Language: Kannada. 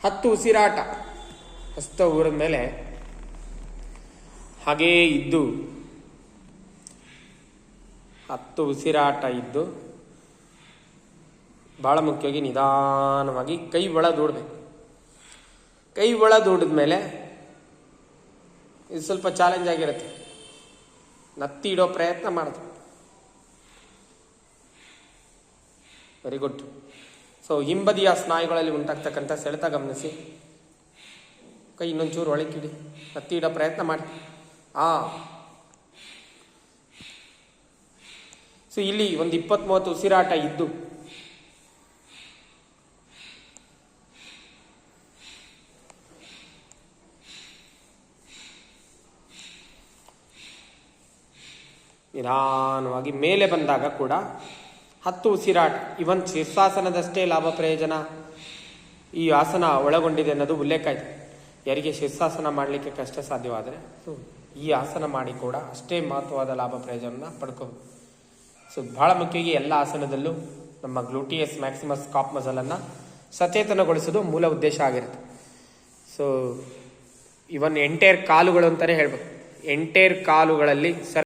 10 ಉಸಿರಾಟ. ಹಸ್ತ ಊರಿದ ಮೇಲೆ ಹಾಗೇ ಇದ್ದು 10 ಉಸಿರಾಟ ಇದ್ದು ಭಾಳ ಮುಖ್ಯವಾಗಿ ನಿಧಾನವಾಗಿ ಕೈ ಒಳ ದೂಡಬೇಕು. ಕೈ ಒಳ ದೂಡಿದ ಮೇಲೆ ಇದು ಸ್ವಲ್ಪ ಚಾಲೆಂಜ್ ಆಗಿರುತ್ತೆ. ನತ್ತಿ ಇಡೋ ಪ್ರಯತ್ನ ಮಾಡಿದೆ. Very good. ಸೊ ಹಿಂಬದಿಯ ಸ್ನಾಯುಗಳಲ್ಲಿ ಉಂಟಾಗ್ತಕ್ಕಂಥ ಸೆಳೆತ ಗಮನಿಸಿ. ಕೈ ಇನ್ನೊಂಚೂರು ಒಳಗಿಡಿ. ನತ್ತಿ ಇಡೋ ಪ್ರಯತ್ನ ಮಾಡಿ. ಸೊ ಇಲ್ಲಿ ಒಂದು 20-30 ಉಸಿರಾಟ ಇದ್ದು ನಿಧಾನವಾಗಿ ಮೇಲೆ ಬಂದಾಗ ಕೂಡ 10 ಉಸಿರಾಟ. ಇವನ್ ಶೀರ್ಷಾಸನದಷ್ಟೇ ಲಾಭ ಪ್ರಯೋಜನ ಈ ಆಸನ ಒಳಗೊಂಡಿದೆ ಅನ್ನೋದು ಉಲ್ಲೇಖ ಇದೆ. ಯಾರಿಗೆ ಶೀರ್ಷಾಸನ ಮಾಡಲಿಕ್ಕೆ ಕಷ್ಟ ಸಾಧ್ಯವಾದರೆ ಈ ಆಸನ ಮಾಡಿ ಕೂಡ ಅಷ್ಟೇ ಮಹತ್ವವಾದ ಲಾಭ ಪ್ರಯೋಜನ ಪಡ್ಕೋಬೋದು. ಸೊ ಬಹಳ ಮುಖ್ಯವಾಗಿ ಎಲ್ಲ ಆಸನದಲ್ಲೂ ನಮ್ಮ ಗ್ಲೂಟಿಯಸ್ ಮ್ಯಾಕ್ಸಿಮಸ್ ಕಾಪ್ ಮಸಲನ್ನು ಸಚೇತನಗೊಳಿಸೋದು ಮೂಲ ಉದ್ದೇಶ ಆಗಿರುತ್ತೆ. ಸೊ ಇವನ್ ಎಂಟೈರ್ ಕಾಲುಗಳು ಅಂತಲೇ ಹೇಳ್ಬೇಕು. ಎಂಟೈರ್ ಕಾಲುಗಳಲ್ಲಿ